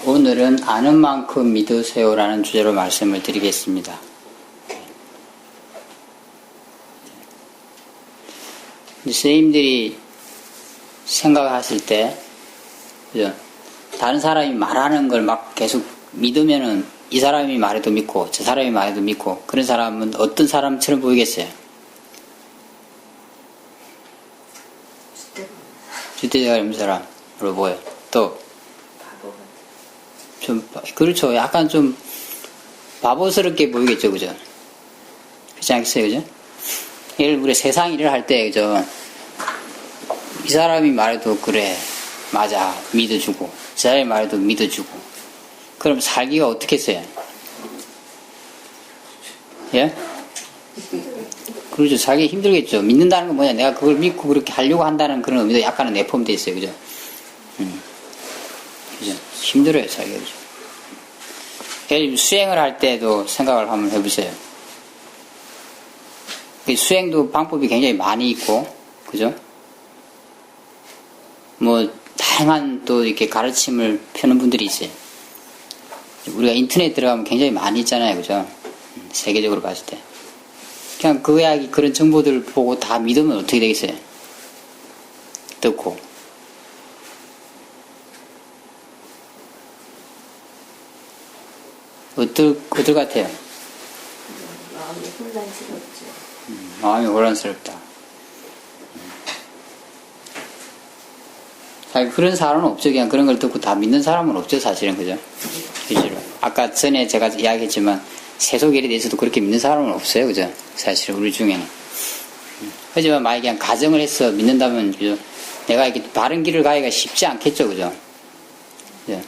오늘은 아는 만큼 믿으세요라는 주제로 말씀을 드리겠습니다. 선생님들이 생각하실 때 다른 사람이 말하는 걸 막 계속 믿으면은 이 사람이 말해도 믿고 저 사람이 말해도 믿고 그런 사람은 어떤 사람처럼 보이겠어요? 주대자가 없는 사람으로 보여요. 또 좀 그렇죠. 약간 좀 바보스럽게 보이겠죠, 그죠? 그렇지 않겠어요, 그죠? 예를 우리 세상 일을 할 때, 그죠? 이 사람이 말해도 그래, 맞아, 믿어주고, 저 사람이 말해도 믿어주고. 그럼 살기가 어떻게 했어요? 예? 그렇죠. 살기 힘들겠죠. 믿는다는 건 뭐냐? 내가 그걸 믿고 그렇게 하려고 한다는 그런 의미도 약간은 내포함되어 있어요, 그죠? 그죠? 힘들어요, 살기가, 그죠? 예를 들면 수행을 할 때도 생각을 한번 해보세요. 수행도 방법이 굉장히 많이 있고, 그죠? 뭐, 다양한 또 이렇게 가르침을 펴는 분들이 있어요. 우리가 인터넷 들어가면 굉장히 많이 있잖아요, 그죠? 세계적으로 봤을 때. 그냥 그 이야기, 그런 정보들을 보고 다 믿으면 어떻게 되겠어요? 듣고. 어떨 것 같아요? 마음이 혼란스럽죠. 마음이 혼란스럽다. 사실 그런 사람은 없죠. 그냥 그런 걸 듣고 다 믿는 사람은 없죠, 사실은. 그죠? 실제로. 아까 전에 제가 이야기했지만, 세속일에 대해서도 그렇게 믿는 사람은 없어요. 그죠? 사실, 우리 중에는. 하지만 만약에 그냥 가정을 해서 믿는다면, 그죠? 내가 이렇게 바른 길을 가기가 쉽지 않겠죠. 그죠? 그죠?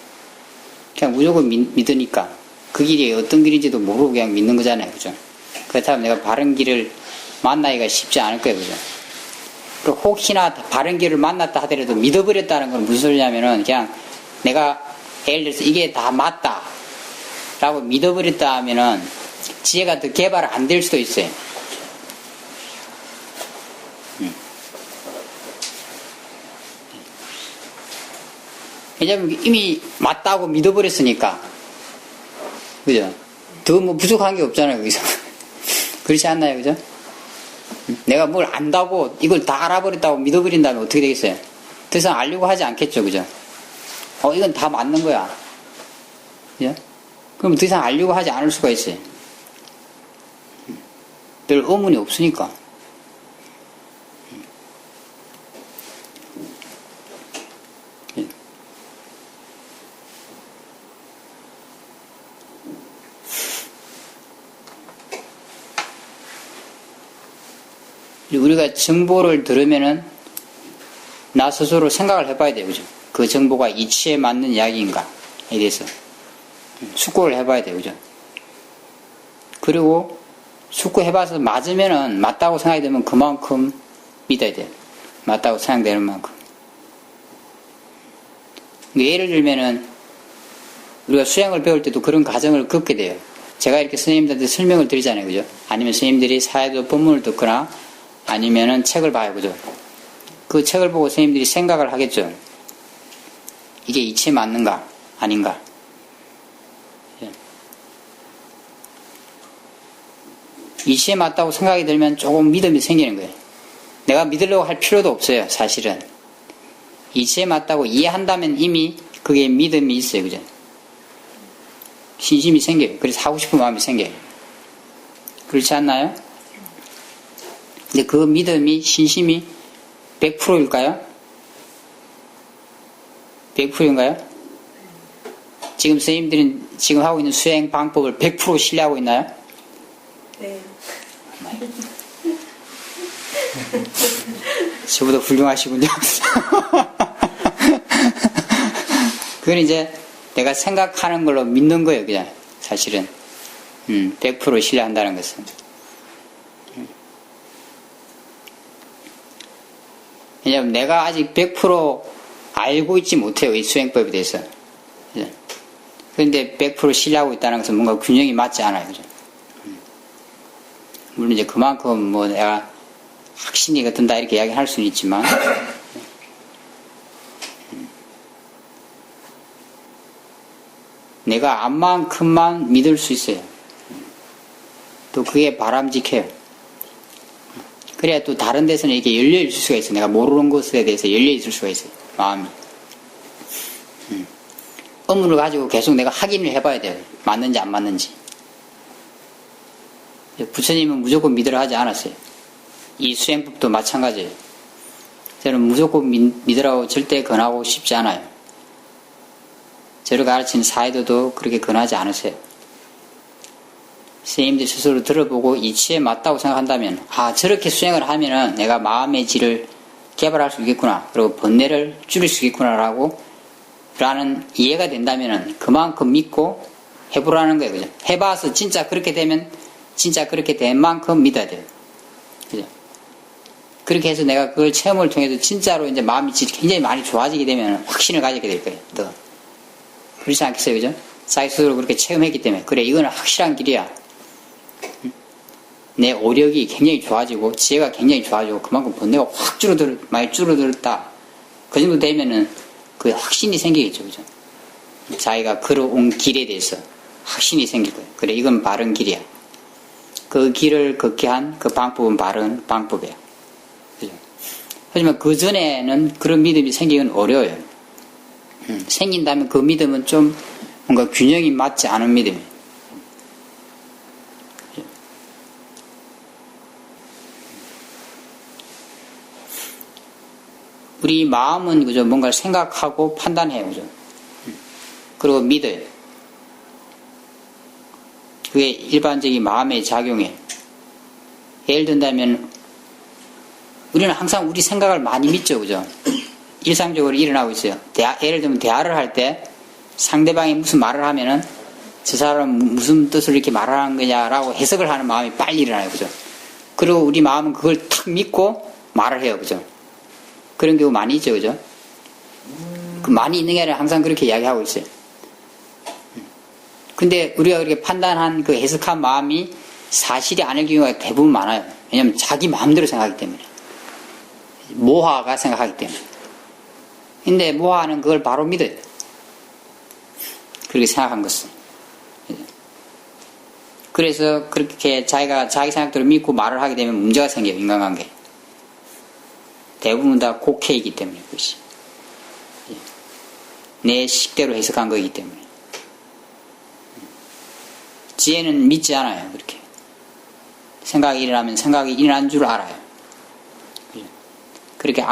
그냥 무조건 믿으니까. 그 길이 어떤 길인지도 모르고 그냥 믿는 거잖아요. 그죠? 그렇다면 내가 바른 길을 만나기가 쉽지 않을 거예요. 그죠? 그리고 혹시나 바른 길을 만났다 하더라도 믿어버렸다는 건 무슨 소리냐면은 그냥 내가 예를 들어서 이게 다 맞다 라고 믿어버렸다 하면은 지혜가 더 개발 안 될 수도 있어요. 왜냐면 이미 맞다고 믿어버렸으니까. 그죠? 더 뭐 부족한 게 없잖아요, 거기서. 그렇지 않나요, 그죠? 내가 뭘 안다고, 이걸 다 알아버렸다고 믿어버린다면 어떻게 되겠어요? 더 이상 알려고 하지 않겠죠, 그죠? 이건 다 맞는 거야. 그죠? 그럼 더 이상 알려고 하지 않을 수가 있어요. 별 의문이 없으니까. 우리가 정보를 들으면은 나 스스로 생각을 해봐야 돼요. 그죠? 그 정보가 이치에 맞는 이야기인가에 대해서 숙고를 해봐야 돼요. 그죠? 그리고 숙고해봐서 맞으면은 맞다고 생각이 되면 그만큼 믿어야 돼요. 맞다고 생각되는 만큼. 예를 들면은 우리가 수행을 배울 때도 그런 과정을 겪게 돼요. 제가 이렇게 선생님들한테 설명을 드리잖아요. 그죠? 아니면 선생님들이 사회도 본문을 듣거나 아니면은 책을 봐요. 그죠? 그 책을 보고 선생님들이 생각을 하겠죠. 이게 이치에 맞는가? 아닌가? 이치에 맞다고 생각이 들면 조금 믿음이 생기는 거예요. 내가 믿으려고 할 필요도 없어요. 사실은. 이치에 맞다고 이해한다면 이미 그게 믿음이 있어요. 그죠? 신심이 생겨요. 그래서 하고 싶은 마음이 생겨요. 그렇지 않나요? 근데 그 믿음이, 신심이 100%일까요? 100%인가요? 지금 선생님들은 지금 하고 있는 수행 방법을 100% 신뢰하고 있나요? 네. 저보다 훌륭하시군요. 그건 이제 내가 생각하는 걸로 믿는 거예요, 그냥. 사실은. 100% 신뢰한다는 것은. 왜냐면 내가 아직 100% 알고 있지 못해요. 이 수행법에 대해서. 그런데 100% 신뢰하고 있다는 것은 뭔가 균형이 맞지 않아요. 그죠? 물론 이제 그만큼 뭐 내가 확신이 든다 이렇게 이야기할 수는 있지만 내가 암만큼만 믿을 수 있어요. 또 그게 바람직해요. 그래야 또 다른 데서는 이렇게 열려있을 수가 있어요. 내가 모르는 것에 대해서 열려있을 수가 있어요. 마음이. 의문을 가지고 계속 내가 확인을 해봐야 돼요. 맞는지 안 맞는지. 부처님은 무조건 믿으라 하지 않았어요. 이 수행법도 마찬가지예요. 저는 무조건 믿으라고 절대 권하고 싶지 않아요. 저를 가르치는 사이도도 그렇게 권하지 않으세요. 선생님들 스스로 들어보고 이치에 맞다고 생각한다면, 아, 저렇게 수행을 하면은 내가 마음의 질을 개발할 수 있겠구나. 그리고 번뇌를 줄일 수 있겠구나라고 라는 이해가 된다면은 그만큼 믿고 해보라는 거예요. 그죠? 해봐서 진짜 그렇게 되면 진짜 그렇게 된 만큼 믿어야 돼요. 그죠? 그렇게 해서 내가 그걸 체험을 통해서 진짜로 이제 마음이 굉장히 많이 좋아지게 되면 확신을 가지게 될 거예요. 더. 그렇지 않겠어요? 그죠? 자기 스스로 그렇게 체험했기 때문에. 그래, 이거는 확실한 길이야. 내 오력이 굉장히 좋아지고, 지혜가 굉장히 좋아지고, 그만큼 번뇌가 확 많이 줄어들었다. 그 정도 되면은 그 확신이 생기겠죠. 그죠? 자기가 걸어온 길에 대해서 확신이 생길 거예요. 그래, 이건 바른 길이야. 그 길을 걷게 한 그 방법은 바른 방법이야. 그죠? 하지만 그 전에는 그런 믿음이 생기긴 어려워요. 생긴다면 그 믿음은 좀 뭔가 균형이 맞지 않은 믿음이에요. 우리 마음은 그죠? 뭔가를 생각하고 판단해요. 그죠? 그리고 믿어요. 그게 일반적인 마음의 작용이에요. 예를 든다면 우리는 항상 우리 생각을 많이 믿죠. 그죠? 일상적으로 일어나고 있어요. 예를 들면 대화를 할 때 상대방이 무슨 말을 하면은 저 사람은 무슨 뜻을 이렇게 말하는 거냐라고 해석을 하는 마음이 빨리 일어나요. 그죠? 그리고 우리 마음은 그걸 탁 믿고 말을 해요. 그죠? 그런 경우 많이 있죠. 그죠? 그 많이 있는 게 아니라 항상 그렇게 이야기하고 있어요. 근데 우리가 그렇게 판단한 그 해석한 마음이 사실이 아닐 경우가 대부분 많아요. 왜냐하면 자기 마음대로 생각하기 때문에. 모화가 생각하기 때문에. 근데 모화는 그걸 바로 믿어요. 그렇게 생각한 것은. 그래서 그렇게 자기가 자기 생각대로 믿고 말을 하게 되면 문제가 생겨요. 인간관계에. 대부분 다 곡해이기 때문에 그것이. 내 식대로 해석한 거이기 때문에. 지혜는 믿지 않아요. 그렇게. 생각이 일어나면 생각이 일어난 줄 알아요. 그렇게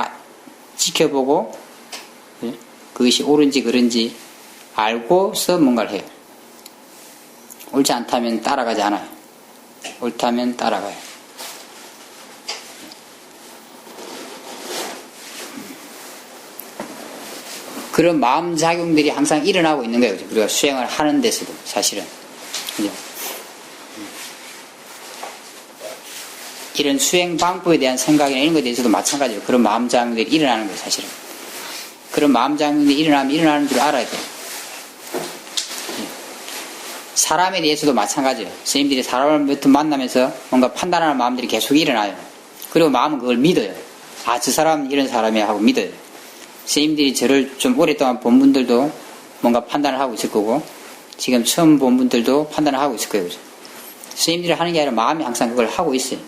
지켜보고 그것이 옳은지 그른지 알고서 뭔가를 해요. 옳지 않다면 따라가지 않아요. 옳다면 따라가요. 그런 마음작용들이 항상 일어나고 있는 거예요. 우리가 수행을 하는 데서도 사실은. 그죠? 이런 수행 방법에 대한 생각이나 이런 것에 대해서도 마찬가지로 그런 마음작용들이 일어나는 거예요. 사실은. 그런 마음작용들이 일어나면 일어나는 줄 알아야 돼요. 사람에 대해서도 마찬가지예요. 선생님들이 사람을 몇 번 만나면서 뭔가 판단하는 마음들이 계속 일어나요. 그리고 마음은 그걸 믿어요. 아, 저 사람은 이런 사람이야 하고 믿어요. 선생님들이 저를 좀 오랫동안 본 분들도 뭔가 판단을 하고 있을 거고, 지금 처음 본 분들도 판단을 하고 있을 거예요. 선생님들이 하는 게 아니라 마음이 항상 그걸 하고 있어요.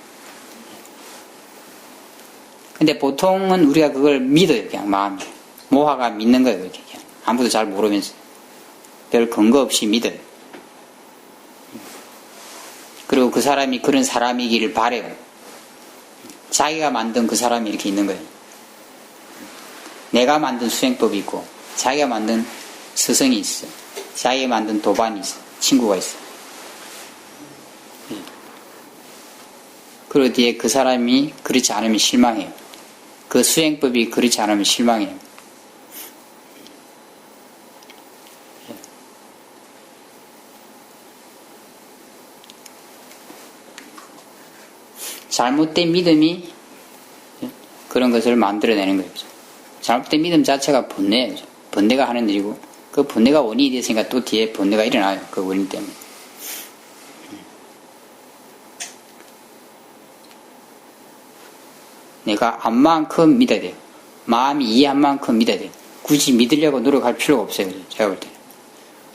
근데 보통은 우리가 그걸 믿어요. 그냥 마음이. 모화가 믿는 거예요. 이렇게. 그냥. 아무도 잘 모르면서. 별 근거 없이 믿어요. 그리고 그 사람이 그런 사람이기를 바라요. 자기가 만든 그 사람이 이렇게 있는 거예요. 내가 만든 수행법이 있고, 자기가 만든 스승이 있어. 자기가 만든 도반이 있어. 친구가 있어. 그리고 뒤에 그 사람이 그렇지 않으면 실망해요. 그 수행법이 그렇지 않으면 실망해요. 잘못된 믿음이 그런 것을 만들어내는 거예요. 잘못된 믿음 자체가 번뇌예요. 번뇌가 하는 일이고, 그 번뇌가 원인이 됐으니까 또 뒤에 번뇌가 일어나요. 그 원인 때문에. 내가 안만큼 믿어야 돼요. 마음이 이해한 만큼 믿어야 돼요. 굳이 믿으려고 노력할 필요가 없어요. 제가 볼 때.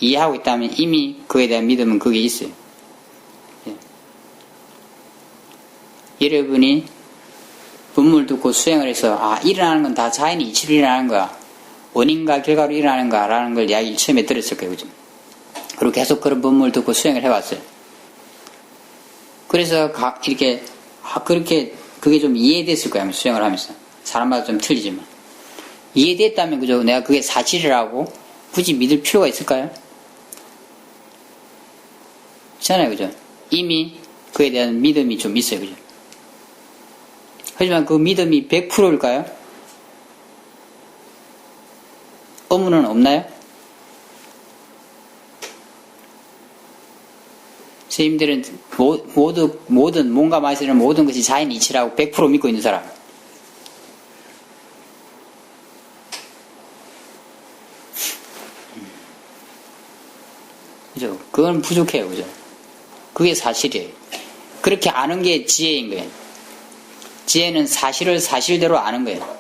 이해하고 있다면 이미 그에 대한 믿음은 그게 있어요. 예. 여러분이 본문을 듣고 수행을 해서 일어나는 건 다 자연의 이치로 일어나는 거야. 원인과 결과로 일어나는 거라는 걸 이야기를 처음에 들었을 거예요. 그죠? 그리고 계속 그런 본문을 듣고 수행을 해왔어요. 그래서 이렇게 그렇게 그게 좀 이해됐을 거예요. 수행을 하면서. 사람마다 좀 틀리지만. 이해됐다면 그죠? 내가 그게 사실이라고 굳이 믿을 필요가 있을까요? 그렇잖아요. 그죠? 이미 그에 대한 믿음이 좀 있어요. 그죠? 하지만 그 믿음이 100%일까요? 의문은 없나요? 선생님들은 모든 뭔가 마시는 모든 것이 자연 이치라고 100% 믿고 있는 사람. 그죠? 그건 부족해요. 그죠? 그게 사실이에요. 그렇게 아는 게 지혜인 거예요. 지혜는 사실을 사실대로 아는 거예요.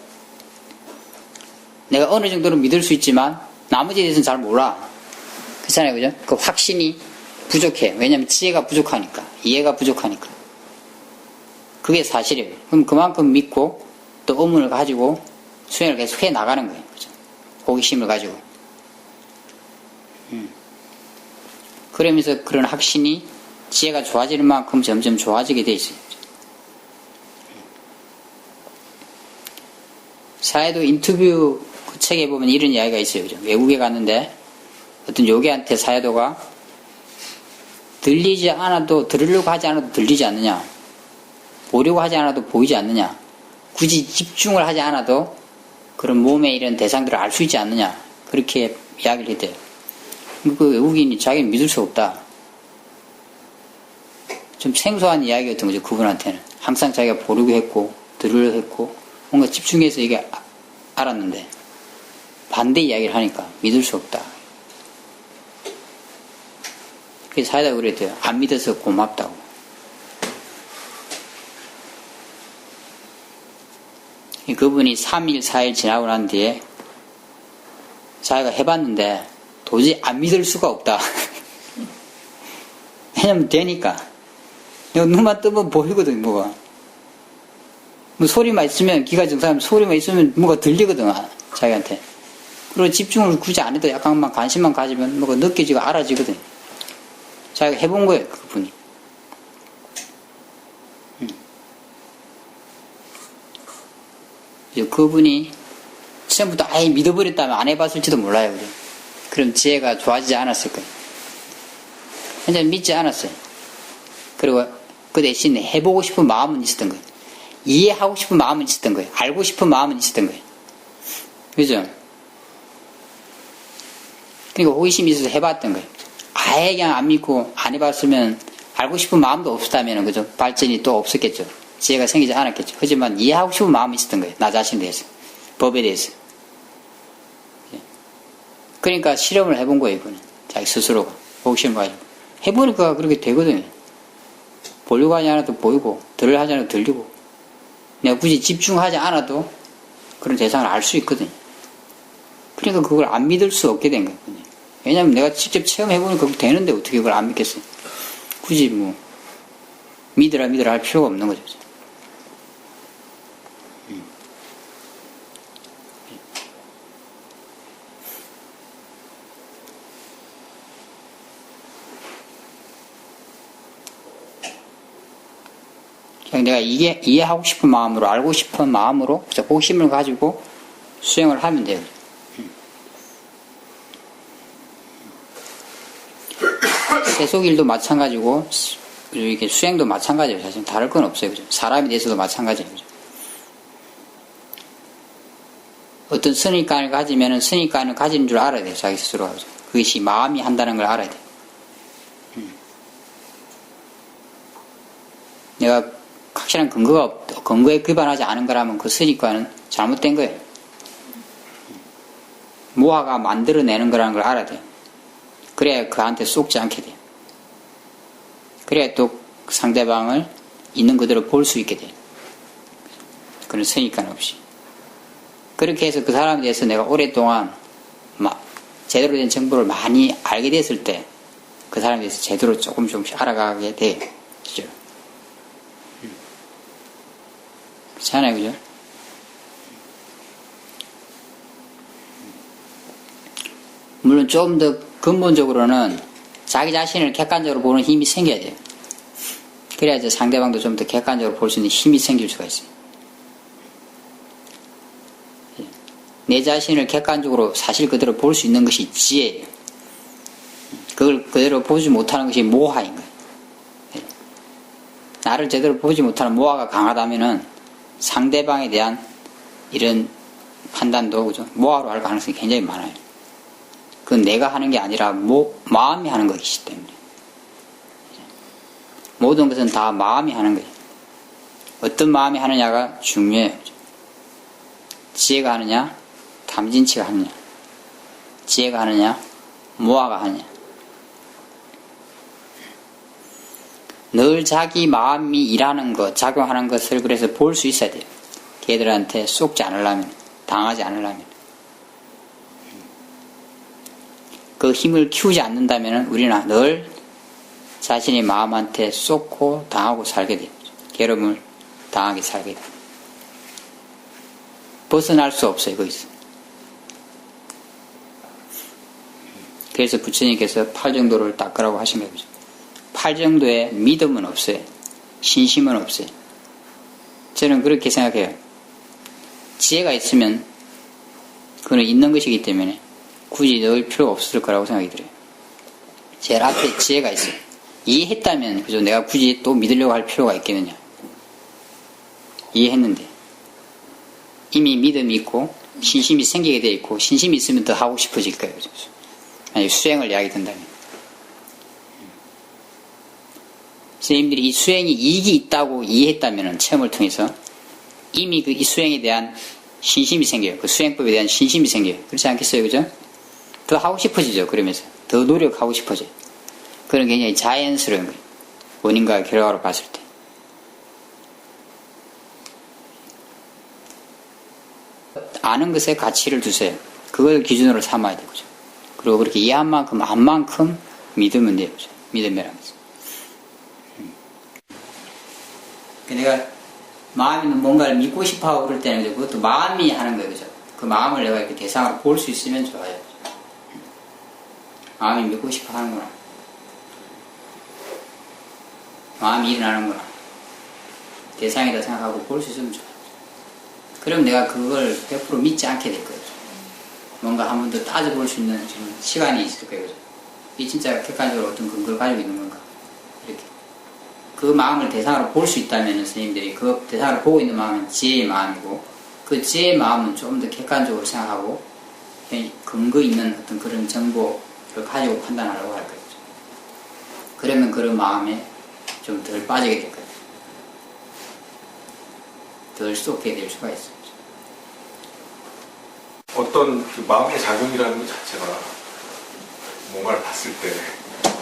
내가 어느 정도로 믿을 수 있지만 나머지에 대해서는 잘 몰라. 그렇잖아요. 그죠? 그 확신이 부족해. 왜냐면 지혜가 부족하니까. 이해가 부족하니까. 그게 사실이에요. 그럼 그만큼 믿고 또 의문을 가지고 수행을 계속 해 나가는 거예요. 그죠? 호기심을 가지고. 그러면서 그런 확신이 지혜가 좋아지는 만큼 점점 좋아지게 돼 있어요. 사회도 인터뷰 그 책에 보면 이런 이야기가 있어요. 그죠? 외국에 갔는데 어떤 요괴한테 사회도가 들리지 않아도 들으려고 하지 않아도 들리지 않느냐, 보려고 하지 않아도 보이지 않느냐, 굳이 집중을 하지 않아도 그런 몸의 이런 대상들을 알 수 있지 않느냐, 그렇게 이야기를 했대요. 그 외국인이 자기는 믿을 수 없다. 좀 생소한 이야기였던 거죠. 그분한테는 항상 자기가 보려고 했고 들으려고 했고 뭔가 집중해서 이게 알았는데 반대 이야기를 하니까 믿을 수 없다. 그래서 사회자가 그랬대요. 안 믿어서 고맙다고. 그분이 3일, 4일 지나고 난 뒤에 자기가 해봤는데 도저히 안 믿을 수가 없다. 왜냐면 되니까. 눈만 뜨면 보이거든, 뭐가. 뭐 소리만 있으면, 기가 증상하면 소리만 있으면 뭐가 들리거든, 자기한테. 그리고 집중을 굳이 안 해도 약간만 관심만 가지면 뭐가 느껴지고 알아지거든. 자기가 해본 거예요, 그분이. 그분이 처음부터 아예 믿어버렸다면 안 해봤을지도 몰라요, 그죠? 그럼 지혜가 좋아지지 않았을 거예요. 완전 믿지 않았어요. 그리고 그 대신 해보고 싶은 마음은 있었던 거예요. 이해하고 싶은 마음은 있었던 거예요. 알고 싶은 마음은 있었던 거예요. 그죠? 그러니까 호기심이 있어서 해봤던 거예요. 아예 그냥 안 믿고 안 해봤으면 알고 싶은 마음도 없었다면, 그죠? 발전이 또 없었겠죠. 지혜가 생기지 않았겠죠. 하지만 이해하고 싶은 마음이 있었던 거예요. 나 자신에 대해서. 법에 대해서. 그러니까 실험을 해본 거예요, 이거는. 자기 스스로가. 호기심을 가지고. 해보니까 그렇게 되거든요. 보려고 하지 않아도 보이고, 들으려 하지 않아도 들리고. 내가 굳이 집중하지 않아도 그런 대상을 알 수 있거든요. 그러니까 그걸 안 믿을 수 없게 된 거거든요. 왜냐면 내가 직접 체험해보니까 그렇게 되는데 어떻게 그걸 안 믿겠어요. 굳이 뭐, 믿으라 할 필요가 없는 거죠. 내가 이해하고 싶은 마음으로, 알고 싶은 마음으로, 호기심을 가지고 수행을 하면 돼요. 세속일도 마찬가지고, 이렇게 수행도 마찬가지예요. 사실 다를 건 없어요. 그죠? 사람에 대해서도 마찬가지예요. 그죠? 어떤 선입관을 가지면은 선입관을 가지는 줄 알아야 돼요. 자기 스스로가. 그죠? 그것이 마음이 한다는 걸 알아야 돼요. 내가 확실한 근거에 기반하지 않은 거라면 그 선입관은 잘못된 거예요. 무화가 만들어내는 거라는 걸 알아야 돼요. 그래야 그한테 쏙지 않게 돼요. 그래야 또 상대방을 있는 그대로 볼 수 있게 돼요. 그런 선입관 없이. 그렇게 해서 그 사람에 대해서 내가 오랫동안 제대로 된 정보를 많이 알게 됐을 때 그 사람에 대해서 제대로 조금씩 알아가게 돼요. 실제로. 그렇잖아요, 그죠? 물론 좀 더 근본적으로는 자기 자신을 객관적으로 보는 힘이 생겨야 돼요. 그래야지 상대방도 좀 더 객관적으로 볼 수 있는 힘이 생길 수가 있어요. 내 자신을 객관적으로 사실 그대로 볼 수 있는 것이 지혜예요. 그걸 그대로 보지 못하는 것이 모하인 거예요. 나를 제대로 보지 못하는 모하가 강하다면은 상대방에 대한 이런 판단도 그죠? 모하로 할 가능성이 굉장히 많아요. 그건 내가 하는 게 아니라 마음이 하는 것이기 때문에. 모든 것은 다 마음이 하는 거예요. 어떤 마음이 하느냐가 중요해요. 지혜가 하느냐, 탐진치가 하느냐. 지혜가 하느냐, 모아가 하느냐. 늘 자기 마음이 일하는 것, 작용하는 것을 그래서 볼 수 있어야 돼요. 걔들한테 속지 않으려면, 당하지 않으려면. 그 힘을 키우지 않는다면 우리는 늘 자신의 마음한테 쏟고 당하고 살게 돼요. 괴로움을 당하게 살게 돼요. 벗어날 수 없어요, 거기서. 그래서 부처님께서 팔정도를 닦으라고 하신 거죠. 팔정도에 믿음은 없어요. 신심은 없어요. 저는 그렇게 생각해요. 지혜가 있으면 그는 있는 것이기 때문에 굳이 넣을 필요가 없을 거라고 생각이 들어요. 제일 앞에 지혜가 있어요. 이해했다면 그죠? 내가 굳이 또 믿으려고 할 필요가 있겠느냐. 이해했는데 이미 믿음이 있고 신심이 생기게 돼 있고 신심이 있으면 더 하고 싶어질 거예요. 만약 수행을 이야기 된다면 선생님들이 이 수행이 이익이 있다고 이해했다면 체험을 통해서 이미 그 이 수행에 대한 신심이 생겨요. 그 수행법에 대한 신심이 생겨요. 그렇지 않겠어요? 그죠? 더 하고 싶어지죠. 그러면서 더 노력하고 싶어져요. 그런 굉장히 자연스러운 거예요. 원인과 결과로 봤을 때. 아는 것에 가치를 두세요. 그걸 기준으로 삼아야 되죠. 그리고 그렇게 이해한 만큼 한 만큼 믿으면 돼요. 믿음이라는 것은. 내가 마음이 뭔가를 믿고 싶어 하고 그럴 때는 그것도 마음이 하는 거예요. 그죠? 그 마음을 내가 이렇게 대상으로 볼 수 있으면 좋아요. 마음이 믿고 싶어 하는구나. 마음이 일어나는구나. 대상이다 생각하고 볼 수 있으면 좋아요. 그럼 내가 그걸 100% 믿지 않게 될 거예요. 뭔가 한 번 더 따져볼 수 있는 시간이 있을 거예요. 이 진짜 객관적으로 어떤 근거를 가지고 있는 건가. 이렇게. 그 마음을 대상으로 볼 수 있다면 선생님들이 그 대상으로 보고 있는 마음은 지혜의 마음이고 그 지혜의 마음은 좀 더 객관적으로 생각하고 근거 있는 어떤 그런 정보를 가지고 판단하려고 할 거예요. 그러면 그런 마음에 좀 덜 빠지게 될 거예요. 덜 쏟게 될 수가 있어요. 어떤 그 마음의 작용이라는 것 자체가 뭔가를 봤을 때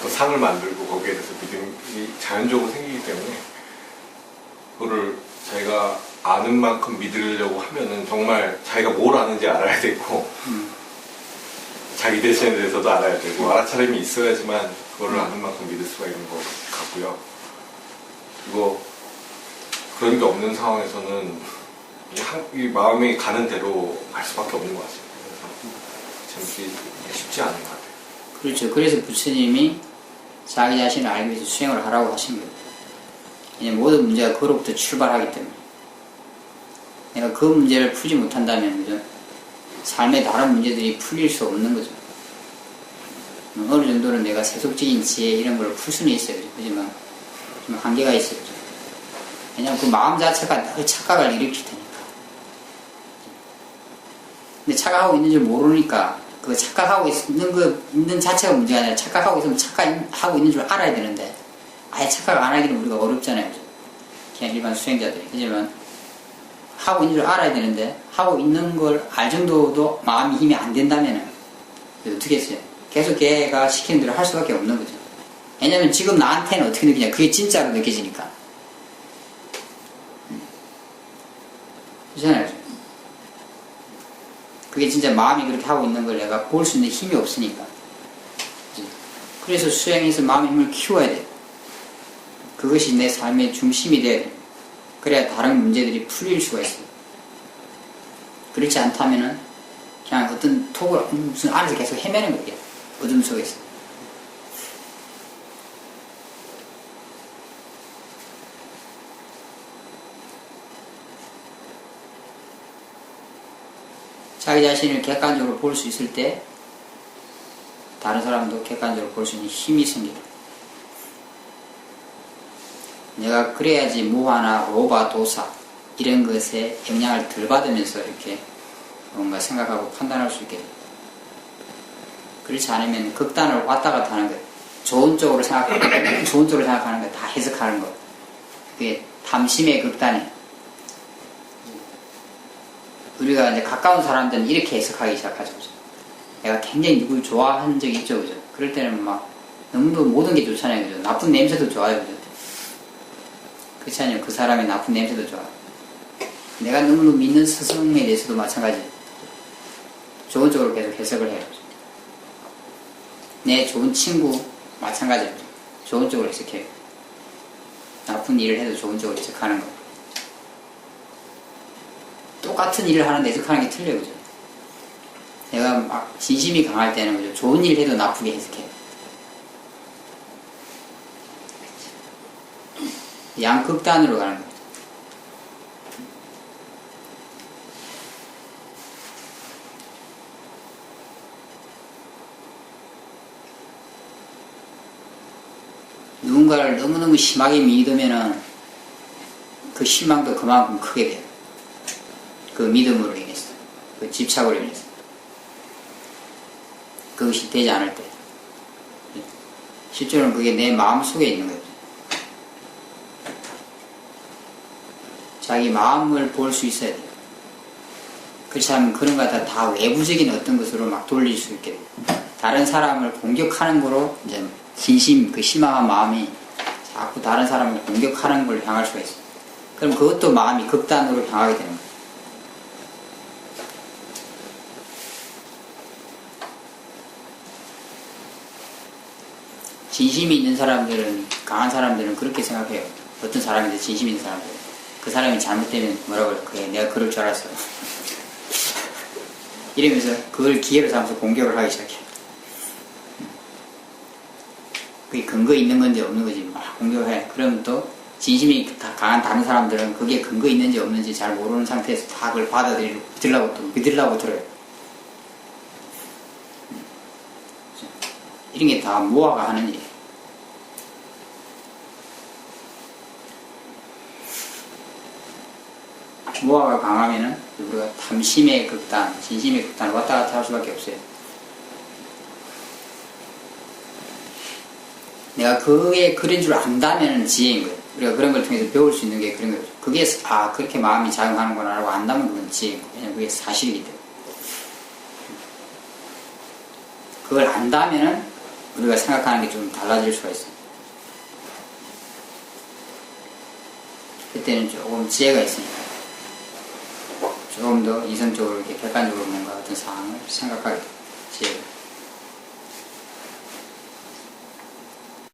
또 상을 만들고 거기에 대해서 믿음이 자연적으로 생기기 때문에 그거를 자기가 아는 만큼 믿으려고 하면은 정말 자기가 뭘 아는지 알아야 되고 자기 대신에 대해서도 알아야 되고 알아차림이 있어야지만 그거를 아는 만큼 믿을 수가 있는 것 같고요. 그리고 그런 게 없는 상황에서는 이 마음이 가는 대로 갈 수밖에 없는 것 같습니다. 그래서 참 쉽지 않은 것 같아요. 그렇죠. 그래서 부처님이 자기 자신을 알기 위해서 수행을 하라고 하신 거예요. 왜냐면 모든 문제가 그로부터 출발하기 때문에. 내가 그 문제를 풀지 못한다면, 그죠? 삶의 다른 문제들이 풀릴 수 없는 거죠. 어느 정도는 내가 세속적인 지혜 이런 걸 풀 수는 있어요. 하지만 좀 한계가 있어요. 그죠? 왜냐면 그 마음 자체가 늘 착각을 일으킬 테니까. 근데 착각하고 있는 줄 모르니까 그 착각하고 있는 자체가 문제가 아니라 착각하고 있으면 착각하고 있는 줄 알아야 되는데 아예 착각 안 하기는 우리가 어렵잖아요. 그냥 일반 수행자들이. 하지만 하고 있는 줄 알아야 되는데 하고 있는 걸 알 정도도 마음이 힘이 안 된다면 어떻게 했어요? 계속 걔가 시키는 대로 할 수밖에 없는 거죠. 왜냐면 지금 나한테는 어떻게 느끼냐. 그게 진짜로 느껴지니까. 그렇잖아요. 그게 그게 진짜 마음이 그렇게 하고 있는 걸 내가 볼 수 있는 힘이 없으니까. 그래서 수행해서 마음의 힘을 키워야 돼. 그것이 내 삶의 중심이 돼야 돼. 그래야 다른 문제들이 풀릴 수가 있어. 그렇지 않다면은 그냥 어떤 톡을 무슨 안에서 계속 헤매는 거야. 어둠 속에서. 자기 자신을 객관적으로 볼 수 있을 때 다른 사람도 객관적으로 볼 수 있는 힘이 생겨요. 내가 그래야지 무화나 로바, 도사 이런 것에 영향을 덜 받으면서 이렇게 뭔가 생각하고 판단할 수 있게 돼요. 그렇지 않으면 극단을 왔다 갔다 하는 거예요. 좋은 쪽으로 생각하고 좋은 쪽으로 생각하는 거 다 해석하는 거. 그게 탐심의 극단이에요. 우리가 이제 가까운 사람들은 이렇게 해석하기 시작하죠. 내가 굉장히 누굴 좋아한 적이 있죠, 그죠? 그럴 때는 막 너무도 모든 게 좋잖아요, 그죠? 나쁜 냄새도 좋아요, 그죠? 그렇지 않아요? 그 사람의 나쁜 냄새도 좋아요. 내가 너무도 믿는 스승에 대해서도 마찬가지예요. 좋은 쪽으로 계속 해석을 해요. 내 좋은 친구 마찬가지예요. 좋은 쪽으로 해석해요. 나쁜 일을 해도 좋은 쪽으로 해석하는 거. 똑같은 일을 하는데 해석하는 게 틀려요, 그죠? 내가 막 진심이 강할 때는 그죠? 좋은 일 해도 나쁘게 해석해요. 양극단으로 가는 거죠. 누군가를 너무너무 심하게 믿으면은 그 실망도 그만큼 크게 돼요. 그 믿음으로 인해서, 그 집착으로 인해서. 그것이 되지 않을 때. 실제로는 그게 내 마음 속에 있는 거죠. 자기 마음을 볼 수 있어야 돼요. 그렇지 않으면 그런 거 다 외부적인 어떤 것으로 막 돌릴 수 있게 돼요. 다른 사람을 공격하는 거로 이제 진심, 그 심한 마음이 자꾸 다른 사람을 공격하는 걸 향할 수가 있어요. 그럼 그것도 마음이 극단으로 향하게 되는 거예요. 진심이 있는 사람들은, 강한 사람들은 그렇게 생각해요. 어떤 사람인데 진심이 있는 사람들. 그 사람이 잘못되면 뭐라고 해요? 그래, 내가 그럴 줄 알았어. 이러면서 그걸 기회로 삼아서 공격을 하기 시작해요. 그게 근거 있는 건지 없는 건지 막 공격을 해. 그러면 또 진심이 강한 다른 사람들은 그게 근거 있는지 없는지 잘 모르는 상태에서 다 그걸 받아들이려고 또 믿으려고 들어요. 이런 게 다 무화가 하는 일이에요. 무화가 강하면은 우리가 탐심의 극단, 진심의 극단을 왔다 갔다 할 수밖에 없어요. 내가 그게 그런 줄 안다면 지혜인 거예요. 우리가 그런 걸 통해서 배울 수 있는 게 그런 거죠. 그게 그렇게 마음이 작용하는구나 라고 안다면 그건 지혜인 거예요. 왜냐면 그게 사실이기 때문에. 그걸 안다면은 우리가 생각하는 게 좀 달라질 수가 있어요. 그때는 조금 지혜가 있으니까 조금 더 이성적으로 이렇게 객관적으로 뭔가 어떤 상황을 생각하게 돼요. 지혜가.